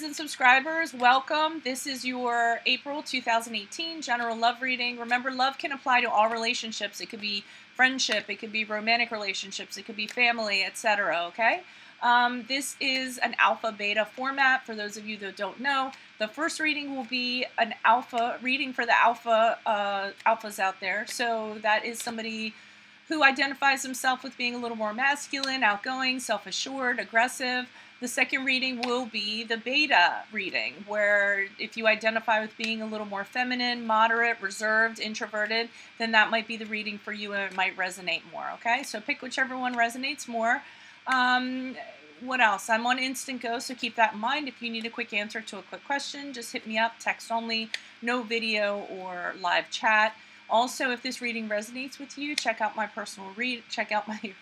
and subscribers, welcome. This is your April 2018 general love reading. Remember, love can apply to all relationships. It could be friendship, it could be romantic relationships, it could be family, etc. Okay? This is an alpha beta format. For those of you that don't know, the first reading will be an alpha reading for the alphas out there. So that is somebody who identifies himself with being a little more masculine, outgoing, self-assured, aggressive. The second reading will be the beta reading, where if you identify with being a little more feminine, moderate, reserved, introverted, then that might be the reading for you and it might resonate more, okay? So pick whichever one resonates more. What else? I'm on Instant Go, so keep that in mind. If you need a quick answer to a quick question, just hit me up, text only, no video or live chat. Also, if this reading resonates with you, check out my personal check out my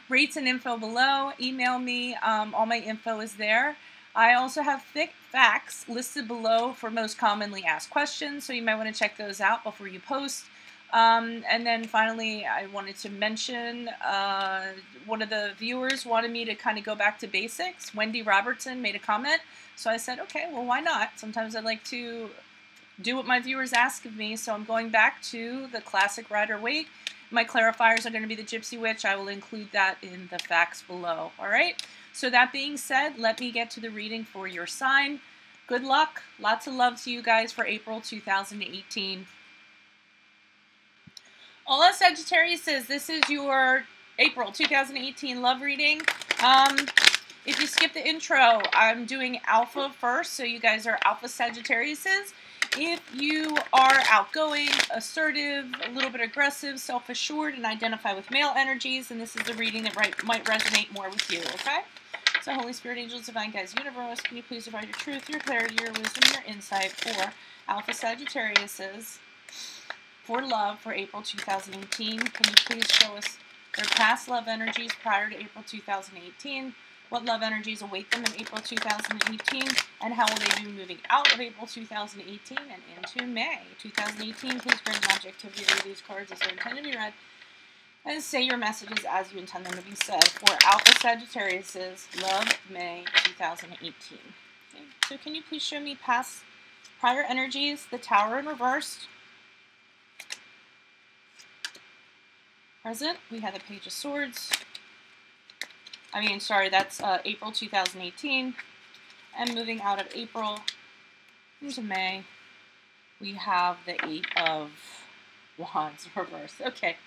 rates and info below. Email me. All my info is there. I also have FAQS listed below for most commonly asked questions, so you might want to check those out before you post. And then finally, I wanted to mention one of the viewers wanted me to kind of go back to basics. Wendy Robertson made a comment, so I said, okay, well, why not? Sometimes I'd like to do what my viewers ask of me, so I'm going back to the classic Rider Waite. My clarifiers are going to be the Gypsy Witch. I will include that in the facts below. All right? So that being said, let me get to the reading for your sign. Good luck. Lots of love to you guys for April 2018. Hola, Sagittarius. This is your April 2018 love reading. If you skip the intro, I'm doing alpha first, so you guys are alpha Sagittariuses. If you are outgoing, assertive, a little bit aggressive, self-assured, and identify with male energies, then this is the reading that might resonate more with you, okay? So Holy Spirit, angels, divine guides, universe, can you please provide your truth, your clarity, your wisdom, your insight for alpha Sagittariuses for love for April 2018? Can you please show us their past love energies prior to April 2018? What love energies await them in April 2018, and how will they be moving out of April 2018 and into May 2018? Please bring the objectivity to these cards as they're intended to be read, and say your messages as you intend them to be said for Alpha Sagittarius's love May 2018. Okay, so can you please show me prior energies, the Tower in reverse, present, we have the Page of Swords. That's April 2018. And moving out of April into May, we have the 8 of Wands reversed. Okay,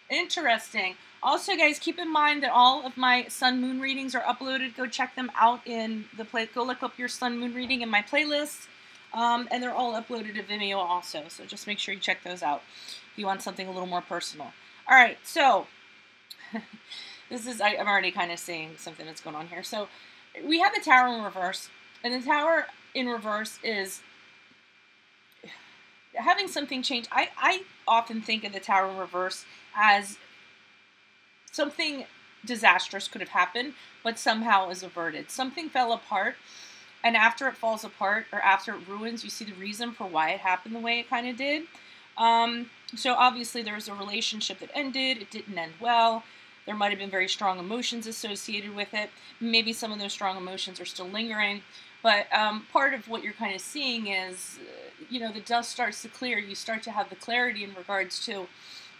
interesting. Also, guys, keep in mind that all of my Sun Moon readings are uploaded. Go check them out in the go look up your Sun Moon reading in my playlist. And they're all uploaded to Vimeo also. So just make sure you check those out if you want something a little more personal. All right, so I'm already kind of seeing something that's going on here. So we have the Tower in reverse, and the Tower in reverse is having something change. I often think of the Tower in reverse as something disastrous could have happened, but somehow is averted. Something fell apart, and after it falls apart, or after it ruins, you see the reason for why it happened the way it kind of did. So obviously there was a relationship that ended. It didn't end well. There might have been very strong emotions associated with it. Maybe some of those strong emotions are still lingering. But part of what you're kind of seeing is, the dust starts to clear. You start to have the clarity in regards to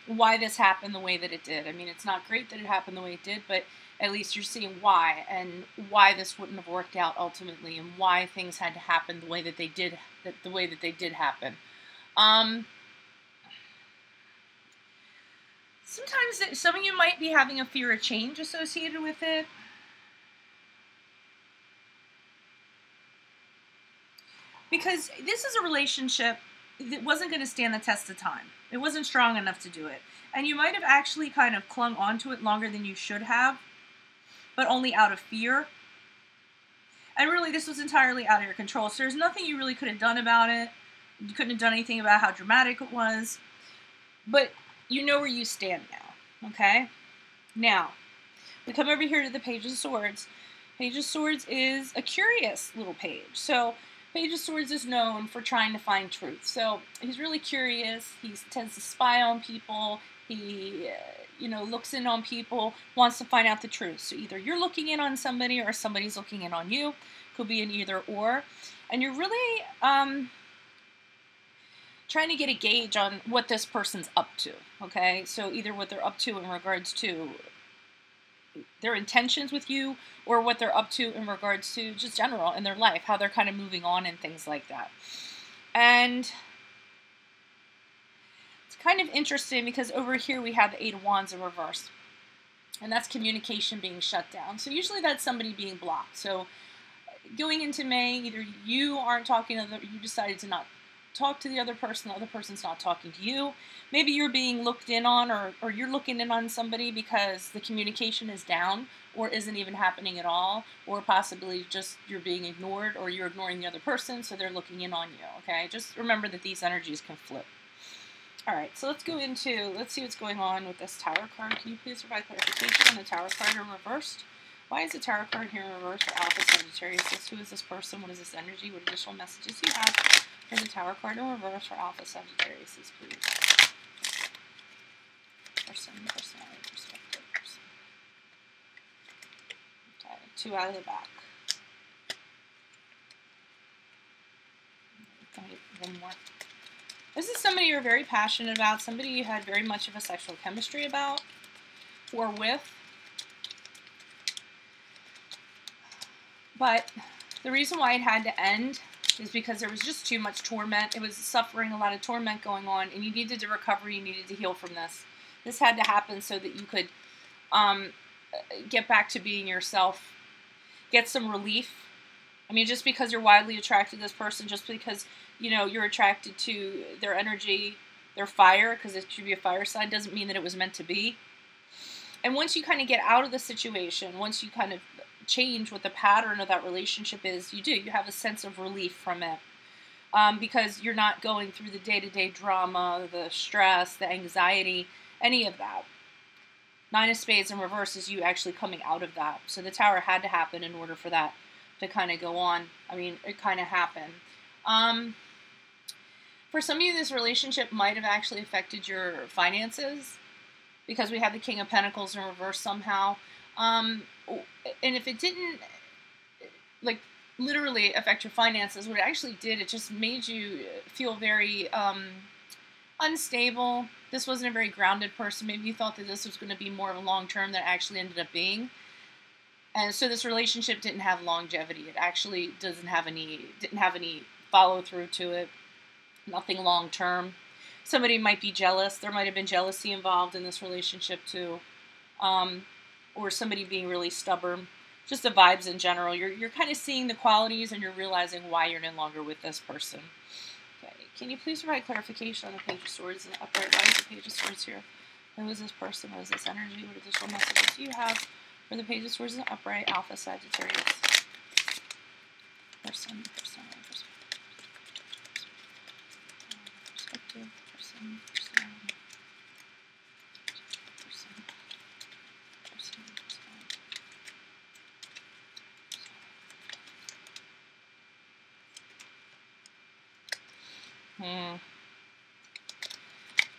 why this happened the way that it did. I mean, it's not great that it happened the way it did, but at least you're seeing why, and why this wouldn't have worked out ultimately, and why things had to happen the way that they did happen. Sometimes some of you might be having a fear of change associated with it. Because this is a relationship that wasn't going to stand the test of time. It wasn't strong enough to do it. And you might have actually kind of clung onto it longer than you should have, but only out of fear. And really, this was entirely out of your control. So there's nothing you really could have done about it. You couldn't have done anything about how dramatic it was. But you know where you stand now, okay? Now, we come over here to the Page of Swords. Page of Swords is a curious little page. So, Page of Swords is known for trying to find truth. So, he's really curious. He tends to spy on people. He, looks in on people, wants to find out the truth. So, either you're looking in on somebody or somebody's looking in on you. Could be an either or. And you're really trying to get a gauge on what this person's up to, okay? So either what they're up to in regards to their intentions with you, or what they're up to in regards to just general in their life, how they're kind of moving on and things like that. And it's kind of interesting because over here we have the 8 of Wands in reverse. And that's communication being shut down. So usually that's somebody being blocked. So going into May, either you aren't talking to you decided to not talk to the other person's not talking to you. Maybe you're being looked in on, or you're looking in on somebody because the communication is down or isn't even happening at all, or possibly just you're being ignored, or you're ignoring the other person, so they're looking in on you, okay? Just remember that these energies can flip. All right, so let's see what's going on with this Tower card. Can you please provide clarification on the Tower card in reversed? Why is the Tower card here in reverse for Alpha Sagittarius? Who is this person? What is this energy? What additional messages do you have for the Tower card in reverse for Alpha Sagittarius, please? Person, personality, perspective, person. Okay, 2 out of the back. One more. This is somebody you're very passionate about, somebody you had very much of a sexual chemistry about or with. But the reason why it had to end is because there was just too much torment. It was suffering, a lot of torment going on, and you needed to recover, you needed to heal from this. This had to happen so that you could get back to being yourself, get some relief. I mean, just because you're wildly attracted to this person, just because, you know, you're attracted to their energy, their fire, because it should be a fire sign, doesn't mean that it was meant to be. And once you kind of get out of the situation, once you kind of change what the pattern of that relationship is, you have a sense of relief from it. Because you're not going through the day-to-day drama, the stress, the anxiety, any of that. 9 of Spades in reverse is you actually coming out of that. So the Tower had to happen in order for that to kind of go on. I mean, it kind of happened. For some of you, this relationship might have actually affected your finances, because we have the King of Pentacles in reverse somehow. And if it didn't, like, literally affect your finances, what it actually did, it just made you feel very unstable. This wasn't a very grounded person. Maybe you thought that this was going to be more of a long-term than it actually ended up being. And so this relationship didn't have longevity. It actually didn't have any follow-through to it. Nothing long-term. Somebody might be jealous. There might have been jealousy involved in this relationship too. Or somebody being really stubborn. Just the vibes in general. You're kind of seeing the qualities and you're realizing why you're no longer with this person. Okay. Can you please provide clarification on the Page of Swords and the upright? Why is the Page of Swords here? Who is this person? What is this energy? What additional messages do you have for the Page of Swords and the upright? Alpha Sagittarius. Person.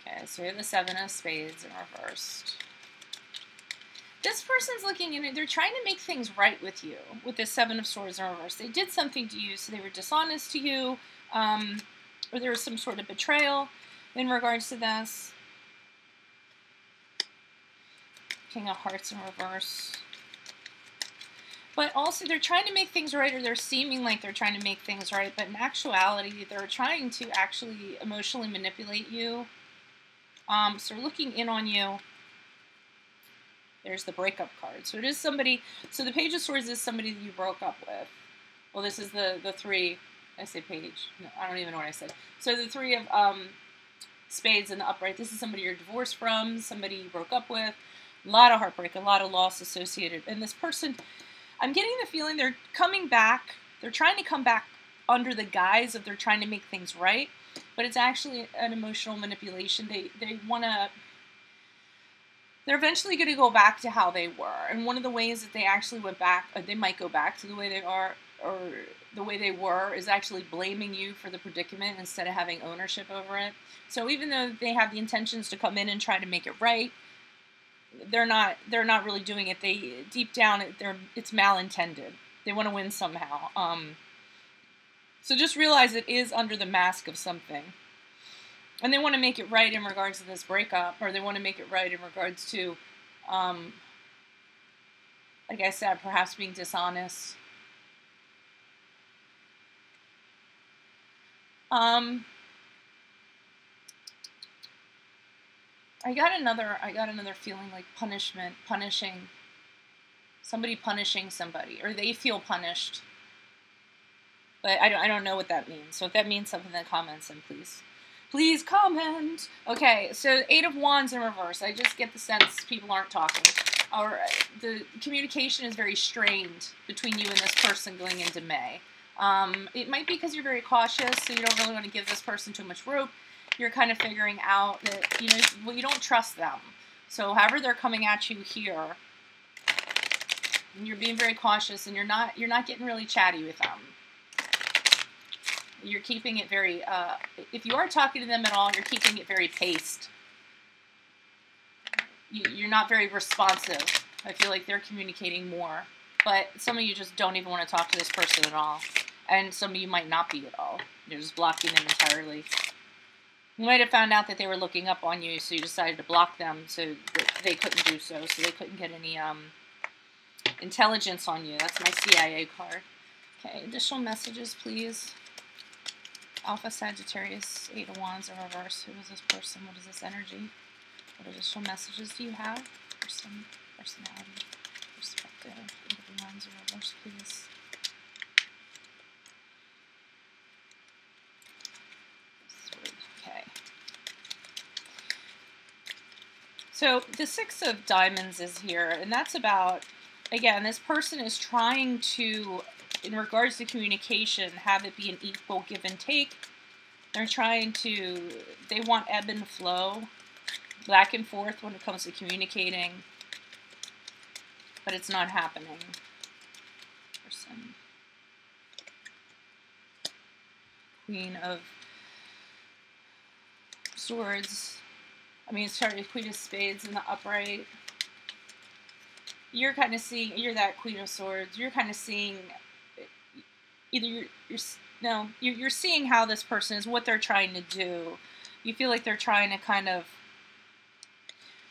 Okay, so we have the 7 of Spades in reversed. This person's looking in it. They're trying to make things right with you with the 7 of Swords in reverse. They did something to you, so they were dishonest to you, or there was some sort of betrayal in regards to this. King of Hearts in reverse. But also, they're trying to make things right, or they're seeming like they're trying to make things right, but in actuality, they're trying to actually emotionally manipulate you. So looking in on you. There's the breakup card. So it is somebody, so the Page of Swords is somebody that you broke up with. Well, this is the 3, I say page, no, I don't even know what I said. So the 3 of Spades in the upright, this is somebody you're divorced from, somebody you broke up with. A lot of heartbreak, a lot of loss associated. And this person, I'm getting the feeling they're coming back. They're trying to come back under the guise of they're trying to make things right. But it's actually an emotional manipulation. They want to... They're eventually going to go back to how they were. And one of the ways that they actually went back, or they might go back to the way they are, or the way they were, is actually blaming you for the predicament instead of having ownership over it. So even though they have the intentions to come in and try to make it right, they're not really doing it. They, deep down, it's malintended. They want to win somehow. So just realize it is under the mask of something. And they want to make it right in regards to this breakup, or they want to make it right in regards to, like I said, perhaps being dishonest. I got another feeling like punishing somebody, or they feel punished. But I don't know what that means. So if that means something in the comments, then please comment. Okay, so 8 of Wands in reverse. I just get the sense people aren't talking. Or the communication is very strained between you and this person going into May. It might be because you're very cautious, so you don't really want to give this person too much rope. You're kind of figuring out that, you know, well, you don't trust them. So however they're coming at you here, you're being very cautious, and you're not getting really chatty with them. You're keeping it very, if you are talking to them at all, you're keeping it very paced. You're not very responsive. I feel like they're communicating more. But some of you just don't even want to talk to this person at all. And some of you might not be at all. You're just blocking them entirely. You might have found out that they were looking up on you, so you decided to block them so that they couldn't do so they couldn't get any intelligence on you. That's my CIA card. Okay, additional messages, please. Alpha Sagittarius, 8 of Wands in reverse. Who is this person? What is this energy? What additional messages do you have? Person, personality, perspective, 8 of Wands in reverse, please. Okay. So the 6 of Diamonds is here, and that's about, again, this person is trying to, in regards to communication, have it be an equal give and take. They're trying to, they want ebb and flow, back and forth when it comes to communicating, but it's not happening. Person. Queen of Swords. I mean, sorry, Queen of Spades in the upright. You're kind of seeing, you're that Queen of Swords. You're kind of seeing, either you're seeing how this person is, what they're trying to do. You feel like they're trying to kind of,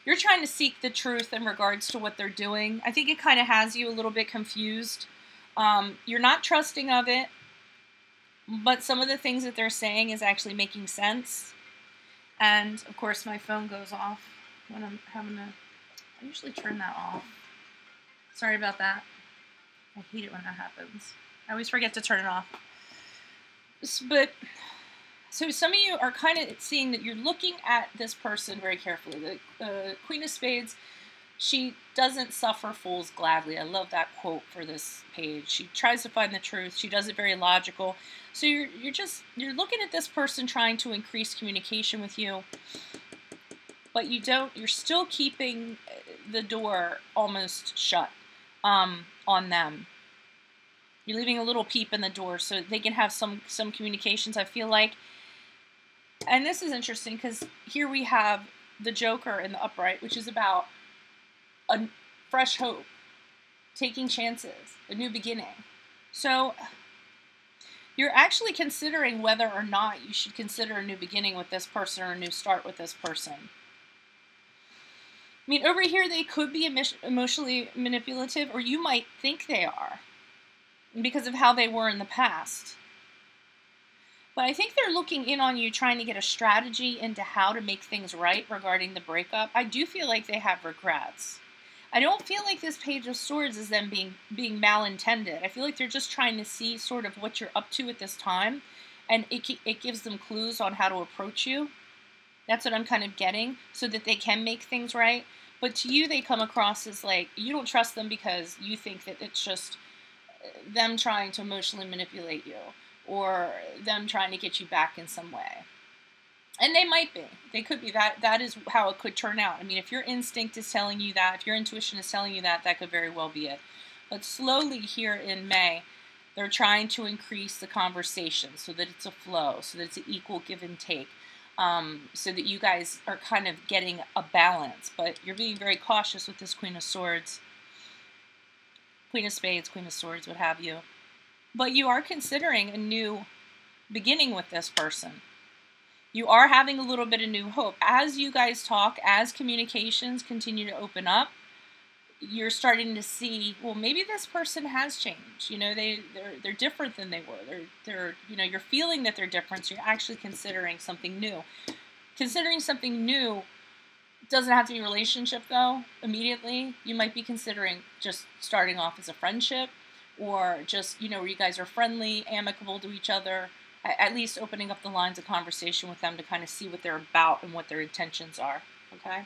you're trying to seek the truth in regards to what they're doing. I think it kind of has you a little bit confused. You're not trusting of it, but some of the things that they're saying is actually making sense. And, of course, my phone goes off when I'm having to, I usually turn that off. Sorry about that. I hate it when that happens. I always forget to turn it off. But, so some of you are kind of seeing that you're looking at this person very carefully. The Queen of Spades, she doesn't suffer fools gladly. I love that quote for this page. She tries to find the truth. She does it very logical. So you're looking at this person trying to increase communication with you, but you're still keeping the door almost shut on them. You're leaving a little peep in the door so they can have some communications, I feel like. And this is interesting because here we have the Joker in the upright, which is about a fresh hope, taking chances, a new beginning. So you're actually considering whether or not you should consider a new beginning with this person or a new start with this person. I mean, over here they could be emotionally manipulative, or you might think they are because of how they were in the past. But I think they're looking in on you, trying to get a strategy into how to make things right regarding the breakup. I do feel like they have regrets. I don't feel like this Page of Swords is them being malintended. I feel like they're just trying to see sort of what you're up to at this time, and it gives them clues on how to approach you. That's what I'm kind of getting, so that they can make things right. But to you, they come across as like, you don't trust them because you think that it's just them trying to emotionally manipulate you, or them trying to get you back in some way. And they might be. They could be. That is how it could turn out. I mean, if your instinct is telling you that, if your intuition is telling you that, that could very well be it. But slowly here in May, they're trying to increase the conversation so that it's a flow, so that it's an equal give and take, so that you guys are kind of getting a balance. But you're being very cautious with this Queen of Swords. Queen of Spades, Queen of Swords, what have you. But you are considering a new beginning with this person. You are having a little bit of new hope. As you guys talk, as communications continue to open up, you're starting to see, well, maybe this person has changed. You know, they're different than they were. They're you know, you're feeling that they're different, so you're actually considering something new. Considering something new doesn't have to be a relationship, though, immediately. You might be considering just starting off as a friendship, or just, you know, where you guys are friendly, amicable to each other, at least opening up the lines of conversation with them to kind of see what they're about and what their intentions are, okay?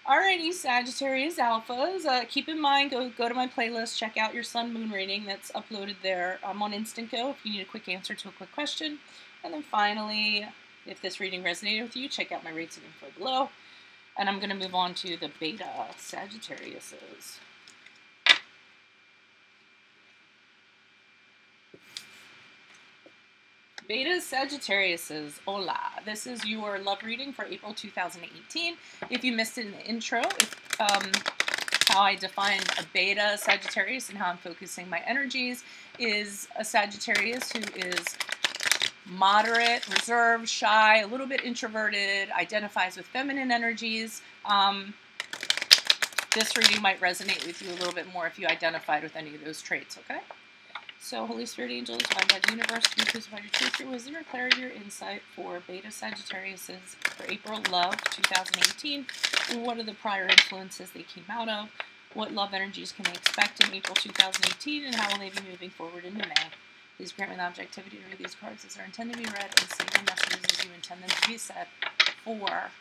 Alrighty, Sagittarius Alphas, keep in mind, go to my playlist, check out your Sun Moon reading that's uploaded there. I'm on Instant Go if you need a quick answer to a quick question. And then finally, if this reading resonated with you, check out my rates and info below. And I'm going to move on to the Beta Sagittariuses. Beta Sagittariuses, hola. This is your love reading for April 2018. If you missed it in the intro, how I defined a Beta Sagittarius and how I'm focusing my energies is a Sagittarius who is moderate, reserved, shy, a little bit introverted, identifies with feminine energies. This reading might resonate with you a little bit more if you identified with any of those traits, okay? So, Holy Spirit, angels, divine God, universe, please provide your truth, your wisdom, your clarity, your insight for Beta Sagittariuses for April Love 2018. What are the prior influences they came out of? What love energies can they expect in April 2018? And how will they be moving forward into May? Please grant me the objectivity to read these cards as they're intended to be read and say the messages as you intend them to be said for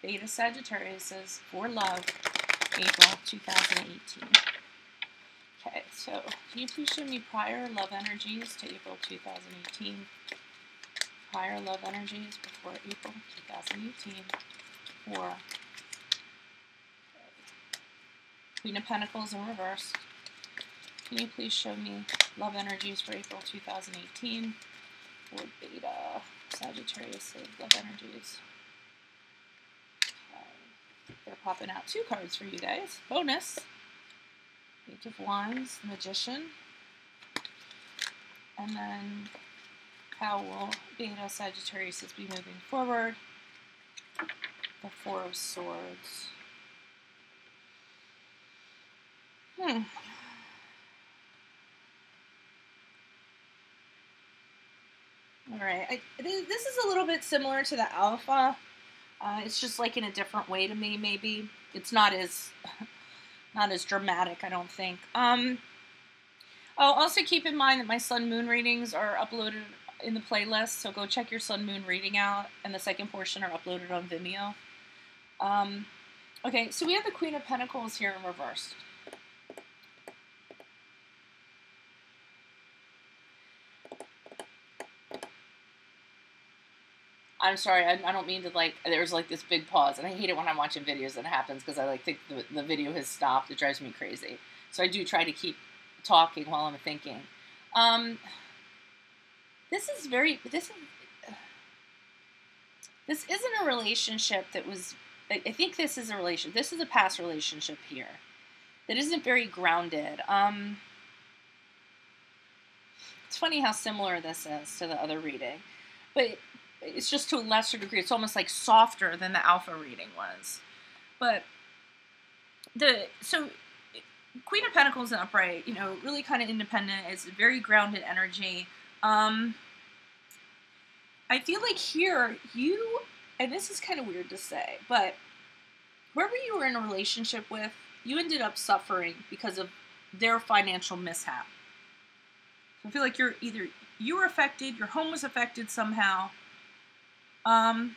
Beta Sagittariuses for Love, April 2018. Okay, so can you please show me prior love energies to April 2018? Prior love energies before April 2018 for Queen of Pentacles in reverse. Can you please show me love energies for April 2018 for Beta Sagittarius love energies? Okay. They're popping out 2 cards for you guys. Bonus. Page of Wands, Magician. And then how will Beta Sagittarius be moving forward? The Four of Swords. Alright, this is a little bit similar to the Alpha. It's just like in a different way to me, maybe. It's not as dramatic, I don't think. Oh, also keep in mind that my Sun Moon readings are uploaded in the playlist, so go check your Sun Moon reading out, and the second portion are uploaded on Vimeo. Okay, so we have the Queen of Pentacles here in reverse. I'm sorry, I don't mean to, like, there's, like, this big pause, and I hate it when I'm watching videos and it happens, because I, like, think the video has stopped. It drives me crazy. So I do try to keep talking while I'm thinking. This isn't a relationship that was, I think this is a relationship. This is a past relationship here that isn't very grounded. It's funny how similar this is to the other reading, but it's just to a lesser degree. It's almost like softer than the Alpha reading was. But so Queen of Pentacles and upright, you know, really kind of independent. It's a very grounded energy. I feel like here and this is kind of weird to say, but whoever you were in a relationship with, you ended up suffering because of their financial mishap. So I feel like you were affected, your home was affected somehow. The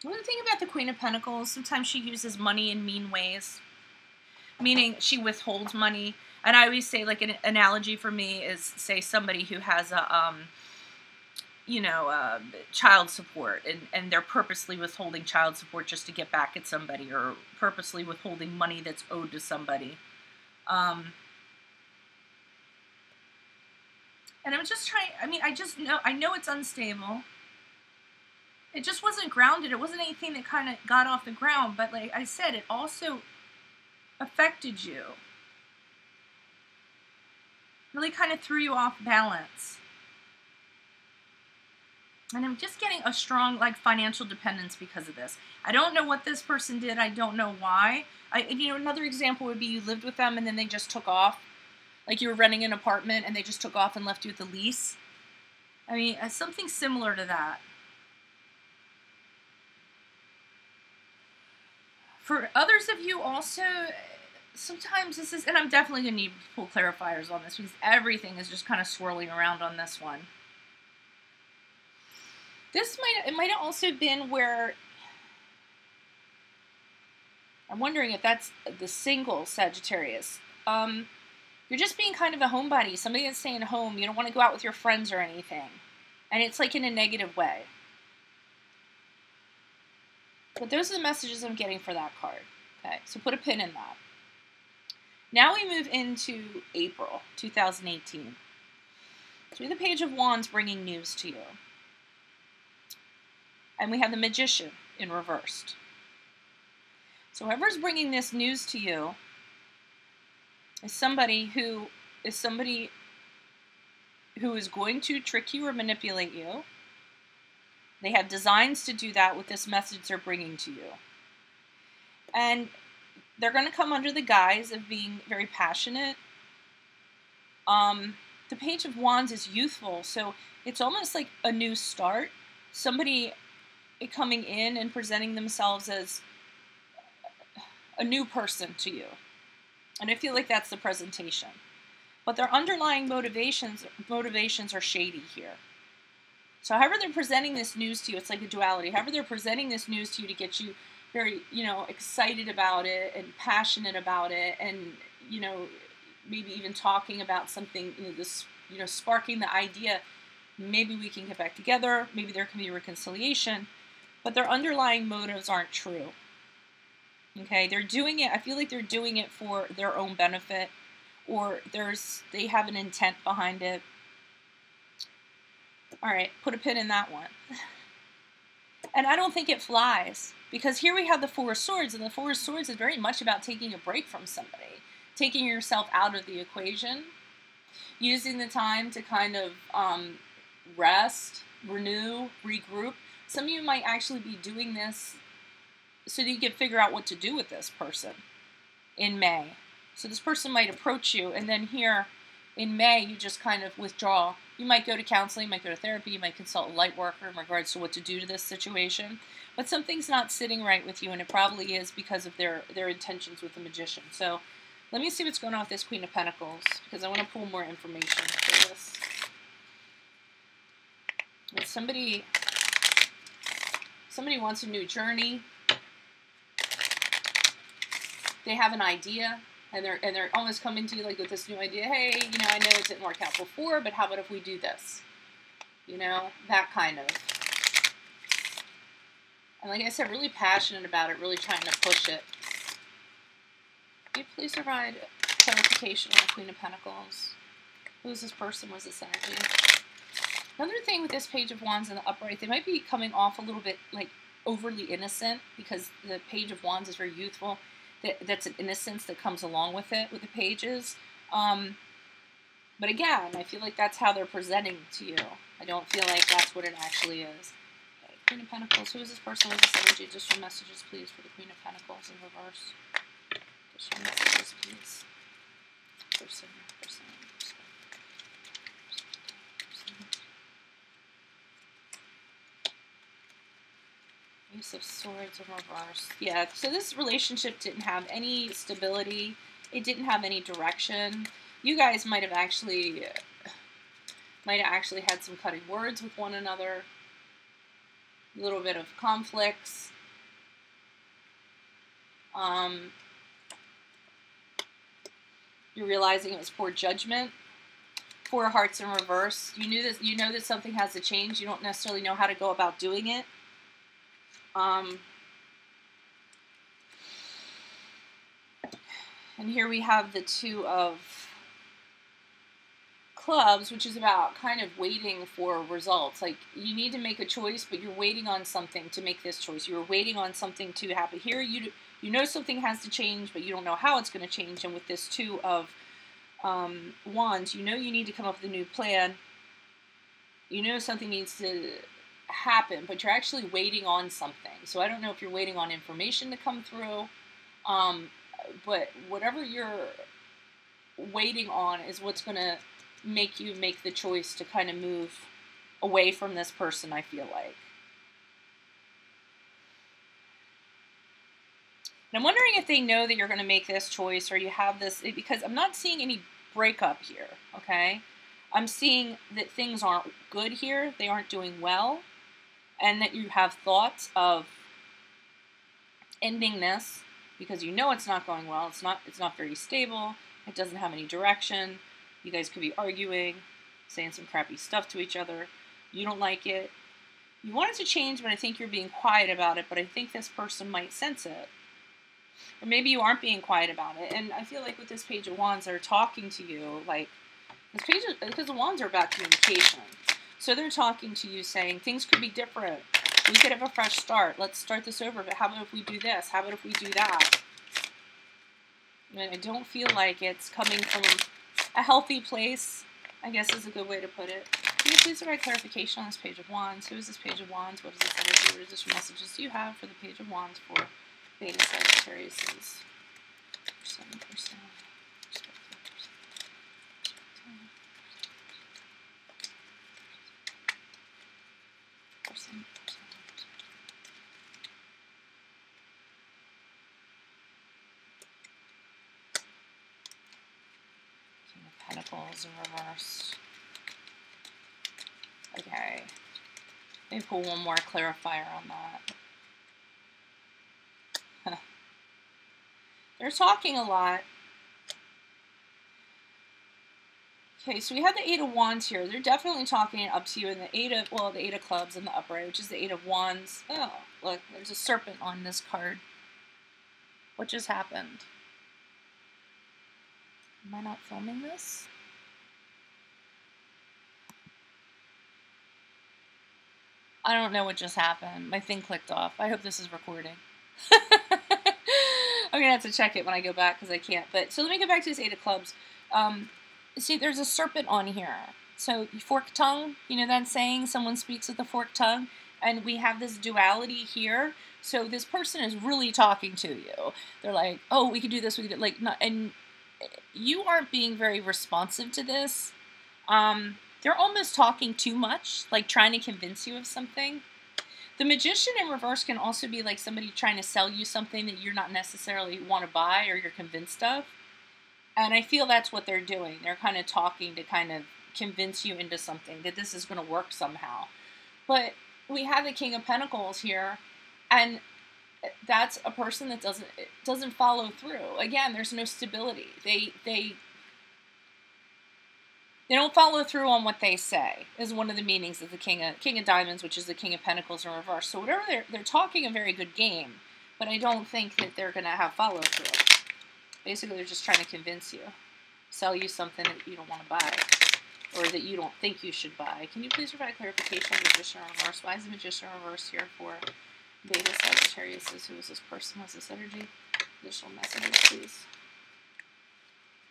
thing about the Queen of Pentacles, sometimes she uses money in mean ways, meaning she withholds money. And I always say, like, an analogy for me is, say, somebody who has a, child support, and they're purposely withholding child support just to get back at somebody, or purposely withholding money that's owed to somebody. And I'm just trying, I know it's unstable. it just wasn't grounded. It wasn't anything that kind of got off the ground, but like I said, it also affected you. Really kind of threw you off balance. And I'm just getting a strong, like, financial dependence because of this. I don't know what this person did. I don't know why. You know, another example would be you lived with them and then they just took off. Like you were renting an apartment and they just took off and left you with the lease. I mean, something similar to that. For others of you also, sometimes this is, and I'm definitely going to need to pull clarifiers on this because everything is just kind of swirling around on this one. It might have also been where, I'm wondering if that's the single Sagittarius. You're just being kind of a homebody, somebody that's staying home. You don't want to go out with your friends or anything. And it's like in a negative way. But those are the messages I'm getting for that card. Okay, so put a pin in that. Now we move into April 2018. So we have the Page of Wands bringing news to you. And we have the Magician in reversed. So whoever's bringing this news to you is somebody who is going to trick you or manipulate you. They have designs to do that with this message they're bringing to you. And they're going to come under the guise of being very passionate. The Page of Wands is youthful, so it's almost like a new start. Somebody coming in and presenting themselves as a new person to you. And I feel like that's the presentation. But their underlying motivations are shady here. So however they're presenting this news to you, it's like a duality. However they're presenting this news to you to get you very, excited about it and passionate about it, and, maybe even talking about something, sparking the idea, maybe we can get back together, maybe there can be a reconciliation, but their underlying motives aren't true. Okay, they're doing it, I feel like they're doing it for their own benefit, or they have an intent behind it. All right, put a pin in that one. And I don't think it flies, because here we have the Four of Swords, and the Four of Swords is very much about taking a break from somebody, taking yourself out of the equation, using the time to kind of rest, renew, regroup. Some of you might actually be doing this so that you can figure out what to do with this person in May. So this person might approach you, and then here in May, you just kind of withdraw. You might go to counseling, you might go to therapy, you might consult a light worker in regards to what to do to this situation. But something's not sitting right with you, and it probably is because of their intentions with the Magician. So let me see what's going on with this Queen of Pentacles, because I want to pull more information for this. And somebody wants a new journey. They have an idea, and they're almost coming to you like with this new idea. Hey, I know it didn't work out before, but how about if we do this? That kind of. And like I said, really passionate about it, really trying to push it. Can you please provide clarification on the Queen of Pentacles? Who is this person? Was it Sagittarius? Another thing with this Page of Wands in the upright, they might be coming off a little bit like overly innocent, because the Page of Wands is very youthful. That's an innocence that comes along with it, with the pages. But again, I feel like that's how they're presenting to you. I don't feel like that's what it actually is. Okay, Queen of Pentacles. Who is this person? What is this energy? Just some messages, please, for the Queen of Pentacles in reverse. Just some messages, please. Person. Ace of Swords in reverse. Yeah, so this relationship didn't have any stability. It didn't have any direction. You guys might have actually had some cutting words with one another. A little bit of conflicts. You're realizing it was poor judgment. Four of Hearts in reverse. You know that something has to change. You don't necessarily know how to go about doing it. And here we have the Two of Clubs, which is about kind of waiting for results. Like, you need to make a choice, but you're waiting on something to make this choice. You're waiting on something to happen. Here, you know something has to change, but you don't know how it's going to change. And with this Two of Wands, you know you need to come up with a new plan. You know something needs to happen, but you're actually waiting on something. So I don't know if you're waiting on information to come through, but whatever you're waiting on is what's going to make you make the choice to kind of move away from this person, I feel like. And I'm wondering if they know that you're going to make this choice, or you have this, because I'm not seeing any breakup here, okay? I'm seeing that things aren't good here, they aren't doing well, and that you have thoughts of ending this because you know it's not going well, it's not very stable, it doesn't have any direction, you guys could be arguing, saying some crappy stuff to each other, you don't like it, you want it to change, but I think you're being quiet about it, but I think this person might sense it. Or maybe you aren't being quiet about it, and I feel like with this Page of Wands, they're talking to you, like, this page, because the Wands are about communication. So they're talking to you saying, things could be different. We could have a fresh start. Let's start this over, but how about if we do this? How about if we do that? And I don't feel like it's coming from a healthy place, I guess is a good way to put it. Can you please provide clarification on this Page of Wands? Who is this Page of Wands? What is this energy? What is this messages do you have for the Page of Wands for Beta Sagittariuses? 7%. King of Pentacles in reverse. Okay. Let me pull one more clarifier on that. They're talking a lot. Okay, so we have the Eight of Wands here. They're definitely talking up to you in the Eight of Clubs in the upright, which is the Eight of Wands. Oh, look, there's a serpent on this card. What just happened? Am I not filming this? I don't know what just happened. My thing clicked off. I hope this is recording. I'm going to have to check it when I go back because I can't. But so let me go back to this Eight of Clubs. See, there's a serpent on here. So forked tongue, you know that saying, someone speaks with a forked tongue? And we have this duality here. So this person is really talking to you. They're like, oh, we could do this, we could do, like, not, and you aren't being very responsive to this. They're almost talking too much, like trying to convince you of something. The Magician in reverse can also be like somebody trying to sell you something that you're not necessarily want to buy or you're convinced of. And I feel that's what they're doing. They're kind of talking to kind of convince you into something, that this is going to work somehow. But we have the King of Pentacles here, and that's a person that doesn't follow through. Again, there's no stability. They don't follow through on what they say, is one of the meanings of the King of Diamonds, which is the King of Pentacles in reverse. So whatever they're talking a very good game, but I don't think that they're going to have follow through. Basically, they're just trying to convince you, sell you something that you don't want to buy, or that you don't think you should buy. Can you please provide clarification on the Magician in reverse? Why is the Magician in reverse here for Beta Sagittarius? Who is this person? What's this energy? Additional messages, please.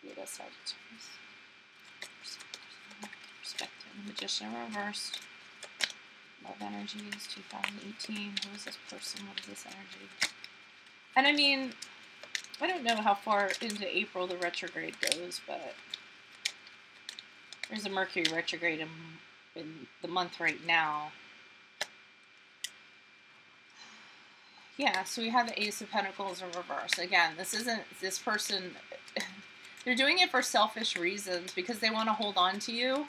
Beta Sagittarius. Perspective. The Magician in reverse. Love energies, 2018. Who is this person? What is this energy? And I mean, I don't know how far into April the retrograde goes, but there's a Mercury retrograde in the month right now. Yeah, so we have the Ace of Pentacles in reverse. Again, this person, they're doing it for selfish reasons because they want to hold on to you.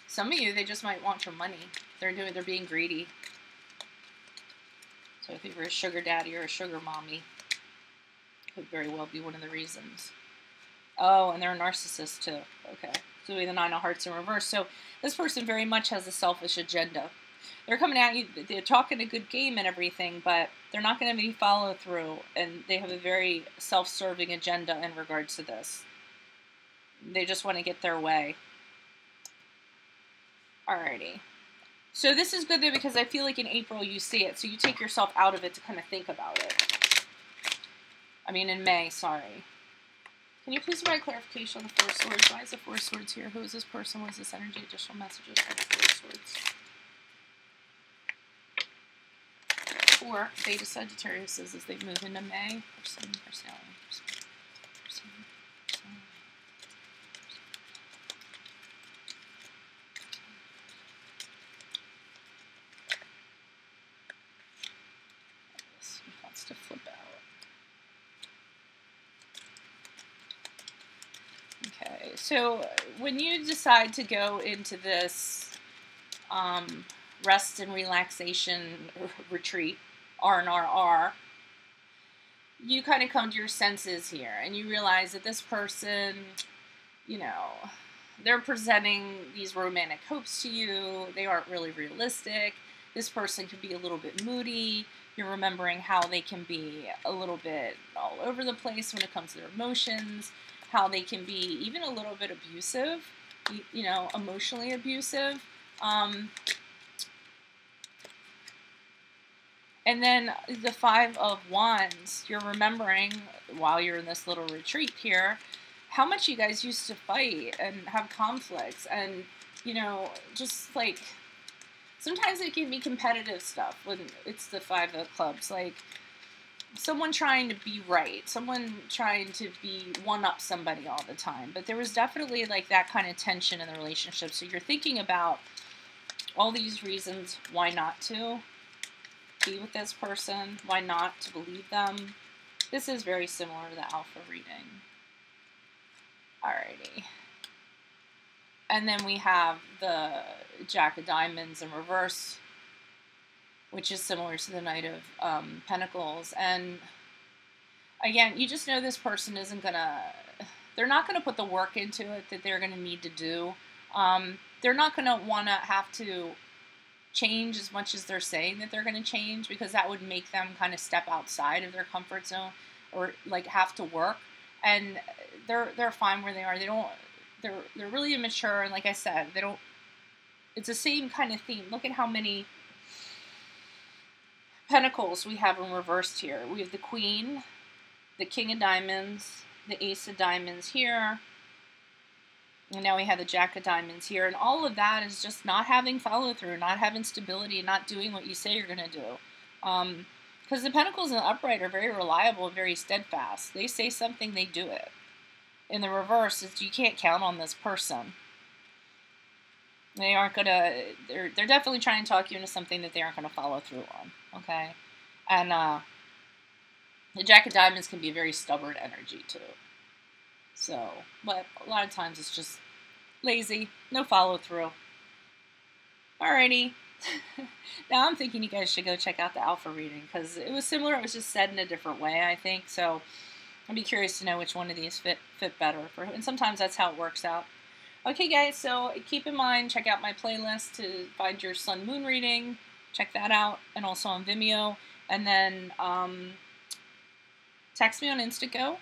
Some of you, they just might want your money. They're being greedy. So if you were a sugar daddy or a sugar mommy, could very well be one of the reasons. Oh, and they're a narcissist too. Okay. So we have the Nine of Hearts in reverse. So this person very much has a selfish agenda. They're coming at you, they're talking a good game and everything, but they're not going to be follow through, and they have a very self-serving agenda in regards to this. They just want to get their way. Alrighty. So this is good though because I feel like in April you see it, so you take yourself out of it to kind of think about it. I mean in May, sorry. Can you please provide clarification on the Four of Swords? Why is the Four of Swords here? Who is this person? What is this energy? Additional messages for the Four of Swords. For Beta Sagittarius as they move into May. Wants to flip out. Okay, so when you decide to go into this rest and relaxation retreat, R&RR, you kind of come to your senses here and you realize that this person, you know, they're presenting these romantic hopes to you. They aren't really realistic. This person could be a little bit moody. You're remembering how they can be a little bit all over the place when it comes to their emotions, how they can be even a little bit abusive, you know, emotionally abusive. And then the Five of Wands, you're remembering while you're in this little retreat here, how much you guys used to fight and have conflicts and, you know, just like, sometimes it can be competitive stuff when it's the Five of Clubs, like someone trying to be right, someone trying to be one-up somebody all the time. But there was definitely like that kind of tension in the relationship. So you're thinking about all these reasons why not to be with this person, why not to believe them. This is very similar to the alpha reading. Alrighty. And then we have the Jack of Diamonds in reverse, which is similar to the Knight of Pentacles. And again, you just know this person isn't gonna, they're not gonna put the work into it that they're gonna need to do. They're not gonna wanna have to change as much as they're saying that they're going to change, because that would make them kind of step outside of their comfort zone or like have to work. And they're fine where they are. They're really immature, and like I said, they don't, it's the same kind of theme. Look at how many pentacles we have in reversed here. We have the Queen, the King of Diamonds, the Ace of Diamonds here. And now we have the Jack of Diamonds here. And all of that is just not having follow-through, not having stability, not doing what you say you're going to do. Because the Pentacles in the upright are very reliable and very steadfast. They say something, they do it. In the reverse, you can't count on this person. They aren't going to... They're definitely trying to talk you into something that they aren't going to follow through on. Okay? And the Jack of Diamonds can be a very stubborn energy, too. So, but a lot of times it's just lazy, no follow through. Alrighty. Now I'm thinking you guys should go check out the alpha reading, because it was similar, it was just said in a different way, I think. So I'd be curious to know which one of these fit better for, and sometimes that's how it works out. Okay guys, so keep in mind, check out my playlist to find your sun moon reading. Check that out, and also on Vimeo. And then text me on Instago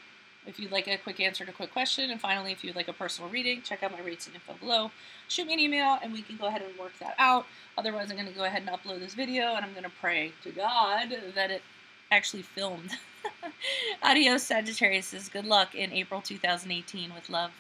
if you'd like a quick answer to a quick question. And finally, if you'd like a personal reading, check out my rates and info below. Shoot me an email and we can go ahead and work that out. Otherwise, I'm going to go ahead and upload this video, and I'm going to pray to God that it actually filmed. Adios, Sagittarius. Good luck in April 2018 with love.